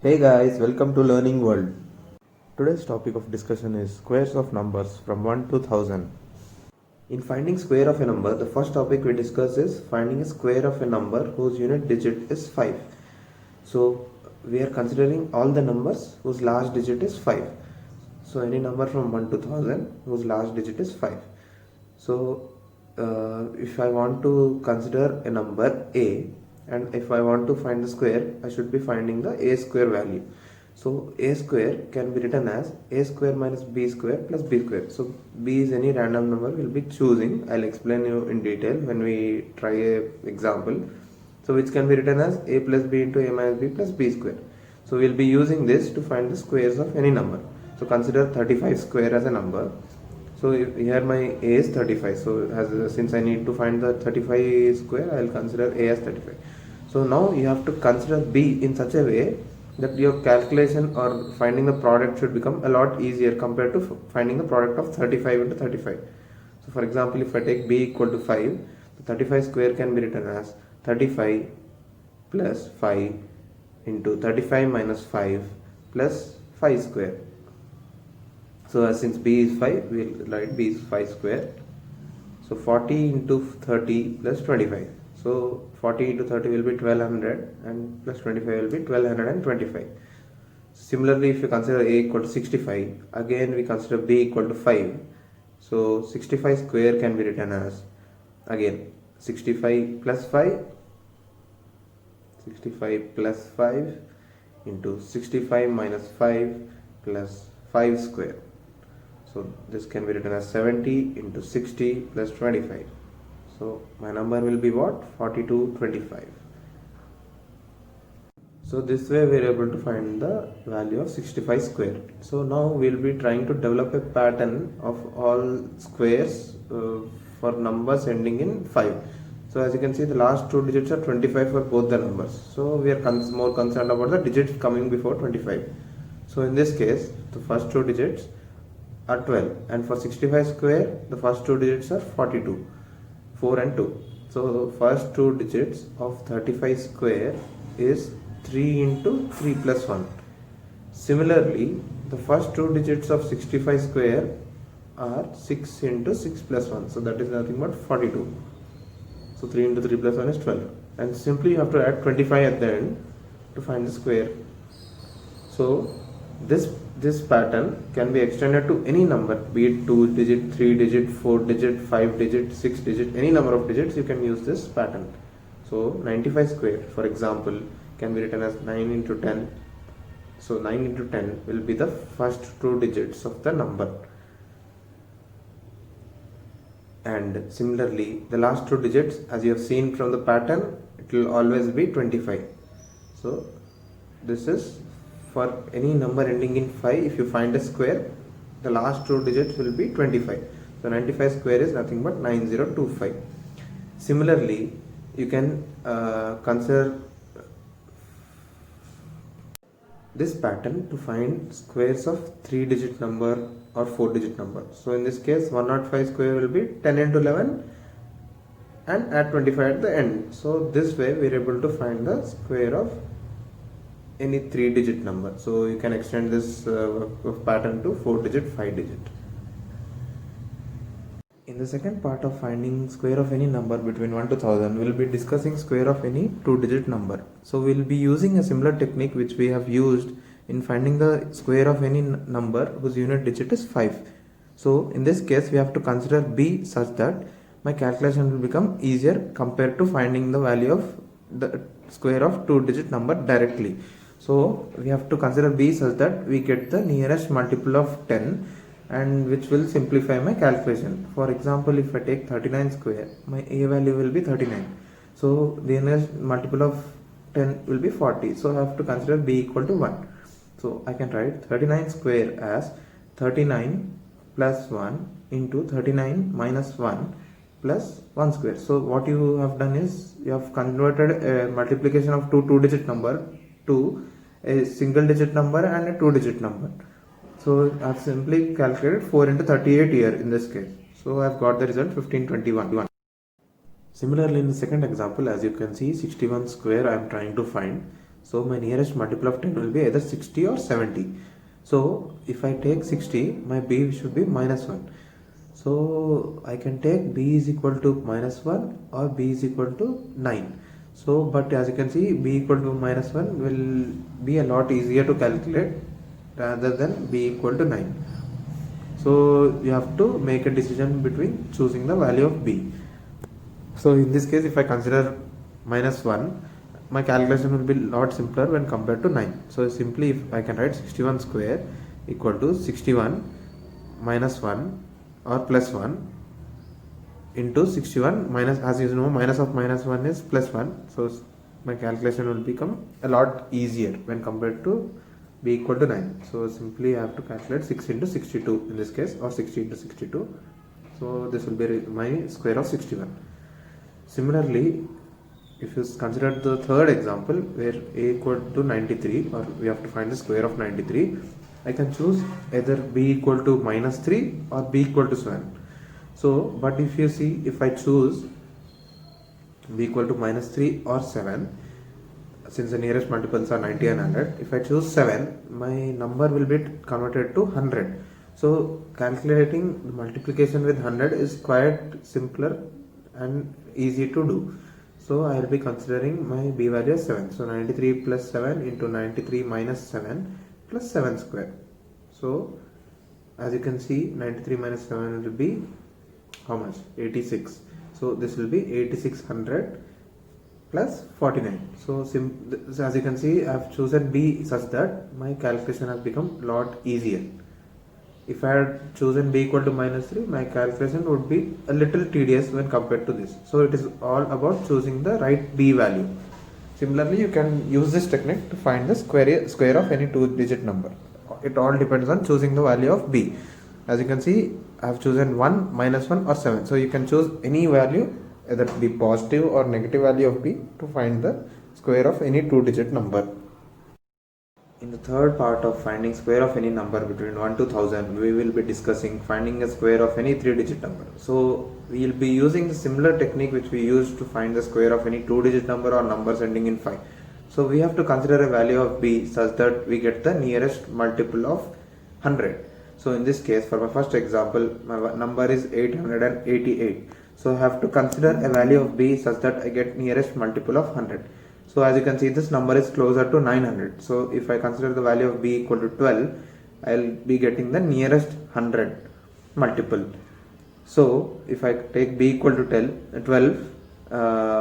Hey guys, welcome to Learning World. Today's topic of discussion is squares of numbers from 1 to 1000. In finding square of a number, the first topic we discuss is finding a square of a number whose unit digit is 5. So we are considering all the numbers whose last digit is 5. So any number from 1 to 1000 whose last digit is 5. So if I want to consider a number a, and if I want to find the square, I should be finding the a square value. So a square can be written as a square minus b square plus b square. So b is any random number we'll be choosing. I'll explain you in detail when we try a example. So which can be written as a plus b into a minus b plus b square. So we'll be using this to find the squares of any number. So consider 35 square as a number. So here my a is 35. So since I need to find the 35 square, I will consider a as 35. So now you have to consider b in such a way that your calculation or finding the product should become a lot easier compared to finding the product of 35 into 35. So for example, if I take b equal to 5, the 35 square can be written as 35 plus 5 into 35 minus 5 plus 5 square. So since b is 5, we will write b is 5 square. So 40 into 30 plus 25. So 40 into 30 will be 1200 and plus 25 will be 1225. Similarly, if you consider a equal to 65, again we consider b equal to 5. So 65 square can be written as, again, 65 plus 5 into 65 minus 5 plus 5 square. So this can be written as 70 into 60 plus 25. So my number will be what? 4225. So this way we are able to find the value of 65 square. So now we will be trying to develop a pattern of all squares for numbers ending in 5. So as you can see, the last two digits are 25 for both the numbers. So we are more concerned about the digits coming before 25. So in this case, the first two digits are 12, and for 65 square, the first two digits are 42, 4 and 2. So the first two digits of 35 square is 3 into 3 plus 1. Similarly, the first two digits of 65 square are 6 into 6 plus 1. So that is nothing but 42. So 3 into 3 plus 1 is 12. And simply you have to add 25 at the end to find the square. So this pattern can be extended to any number, be it 2 digit, 3 digit, 4 digit, 5 digit, 6 digit, any number of digits you can use this pattern. So 95 square, for example, can be written as 9 into 10. So 9 into 10 will be the first two digits of the number. And similarly, the last two digits, as you have seen from the pattern, it will always be 25. So this is for any number ending in 5. If you find a square, the last two digits will be 25. So 95 square is nothing but 9025. Similarly, you can consider this pattern to find squares of 3-digit number or 4-digit number. So in this case, 105 square will be 10 into 11 and add 25 at the end. So this way we are able to find the square of any 3-digit number. So you can extend this pattern to 4-digit, 5-digit. In the second part of finding square of any number between 1 to 1000, we will be discussing square of any 2-digit number. So we will be using a similar technique which we have used in finding the square of any number whose unit digit is 5. So in this case, we have to consider b such that my calculation will become easier compared to finding the value of the square of 2-digit number directly. So we have to consider b such that we get the nearest multiple of 10, and which will simplify my calculation. For example, if I take 39 square, my a value will be 39. So the nearest multiple of 10 will be 40. So I have to consider b equal to 1. So I can write 39 square as 39 plus 1 into 39 minus 1 plus 1 square. So what you have done is you have converted a multiplication of two 2-digit number to a single digit number and a 2-digit number. So I have simply calculated 4 into 38 here in this case. So I have got the result 1521. Similarly, in the second example, as you can see, 61 square I am trying to find. So my nearest multiple of 10 will be either 60 or 70. So if I take 60, my b should be minus 1. So I can take b is equal to minus 1 or b is equal to 9. So but as you can see, b equal to minus 1 will be a lot easier to calculate rather than b equal to 9. So you have to make a decision between choosing the value of b. So in this case, if I consider minus 1, my calculation will be a lot simpler when compared to 9. So simply if I can write 61 square equal to 61 minus 1 or plus 1 into 61 minus, as you know, minus of minus 1 is plus 1. So my calculation will become a lot easier when compared to b equal to 9. So simply I have to calculate 6 into 62 in this case, or 60 into 62. So this will be my square of 61. Similarly, if you consider the third example where a equal to 93, or we have to find the square of 93, I can choose either b equal to minus 3 or b equal to 7. So, but if you see, if I choose b equal to minus 3 or 7, since the nearest multiples are 90 and 100, if I choose 7, my number will be converted to 100. So calculating the multiplication with 100 is quite simpler and easy to do. So I will be considering my b value as 7. So 93 plus 7 into 93 minus 7 plus 7 square. So as you can see, 93 minus 7 will be how much? 86. So this will be 8600 plus 49. So as you can see, I have chosen b such that my calculation has become a lot easier. If I had chosen b equal to minus 3, my calculation would be a little tedious when compared to this. So it is all about choosing the right b value. Similarly, you can use this technique to find the square of any two-digit number. It all depends on choosing the value of b. As you can see, I have chosen 1, minus 1 or 7. So you can choose any value, either be positive or negative value of b, to find the square of any two-digit number. In the third part of finding square of any number between 1 to 1000, we will be discussing finding a square of any 3-digit number. So we will be using the similar technique which we used to find the square of any 2-digit number or numbers ending in 5. So we have to consider a value of b such that we get the nearest multiple of 100. So in this case, for my first example, my number is 888. So I have to consider a value of b such that I get nearest multiple of 100. So as you can see, this number is closer to 900. So if I consider the value of b equal to 12, I'll be getting the nearest 100 multiple. So if I take b equal to 12,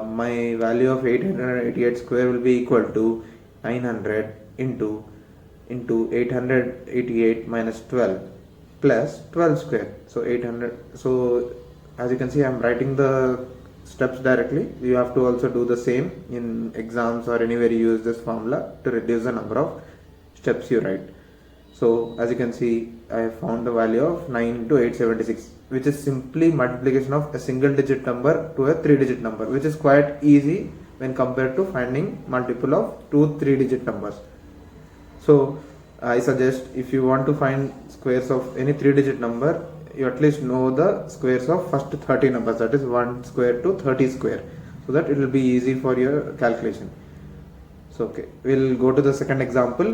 my value of 888 square will be equal to 900 into 888 minus 12 plus 12 square. So 800. So as you can see, I am writing the steps directly. You have to also do the same in exams or anywhere you use this formula to reduce the number of steps you write. So as you can see, I found the value of 9 into 876, which is simply multiplication of a single digit number to a 3-digit number, which is quite easy when compared to finding multiple of 2 3-digit numbers. So I suggest, if you want to find squares of any 3-digit number, you at least know the squares of first 30 numbers, that is 1 square to 30 square, so that it will be easy for your calculation. So okay, we'll go to the second example.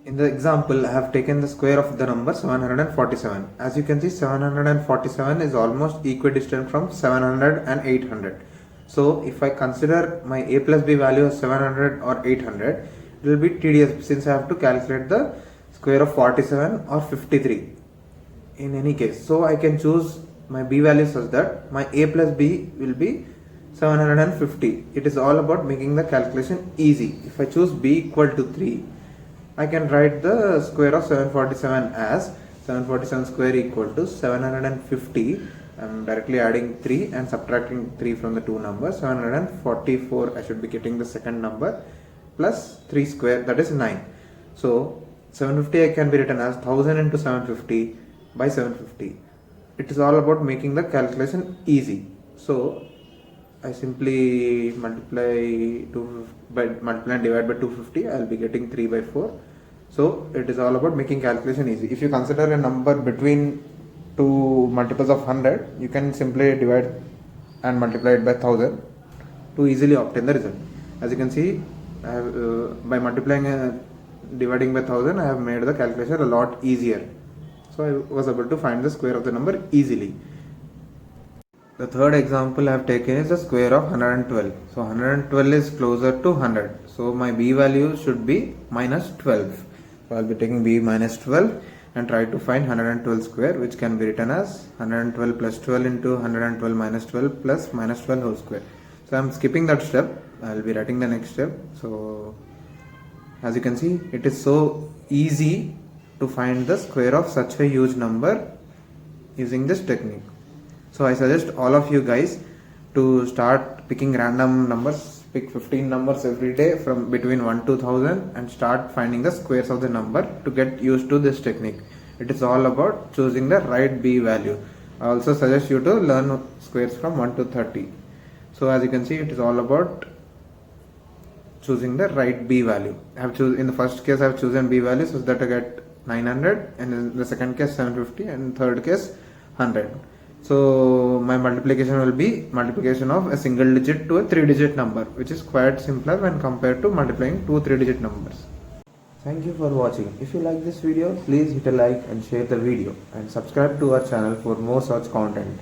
In the example, I have taken the square of the number 747. As you can see, 747 is almost equidistant from 700 and 800. So if I consider my a plus b value as 700 or 800, it will be tedious since I have to calculate the square of 47 or 53 in any case. So I can choose my b value such that my a plus b will be 750. It is all about making the calculation easy. If I choose b equal to 3, I can write the square of 747 as 747 square equal to 750. I am directly adding 3 and subtracting 3 from the two numbers. 744, I should be getting the second number, plus 3 square, that is 9. So 750 can be written as 1000 into 750 by 750. It is all about making the calculation easy. So I simply multiply and divide by 250. I will be getting 3 by 4. So it is all about making calculation easy. If you consider a number between two multiples of 100, you can simply divide and multiply it by 1000 to easily obtain the result. As you can see, I have by multiplying dividing by 1000, I have made the calculation a lot easier. So I was able to find the square of the number easily. The third example I have taken is the square of 112. So 112 is closer to 100. So my b value should be minus 12. So I'll be taking b minus 12 and try to find 112 square, which can be written as 112 plus 12 into 112 minus 12 plus minus 12 whole square. So I'm skipping that step. I'll be writing the next step. So as you can see, it is so easy to find the square of such a huge number using this technique. So I suggest all of you guys to start picking random numbers, pick 15 numbers every day from between 1 to 1000 and start finding the squares of the number to get used to this technique. It is all about choosing the right b value. I also suggest you to learn squares from 1 to 30. So as you can see, it is all about choosing the right b value. In the first case I have chosen b value so that I get 900, and in the second case 750, and third case 100. So my multiplication will be multiplication of a single digit to a 3-digit number, which is quite simpler when compared to multiplying 2 3-digit numbers. Thank you for watching. If you like this video, please hit a like and share the video, and subscribe to our channel for more such content.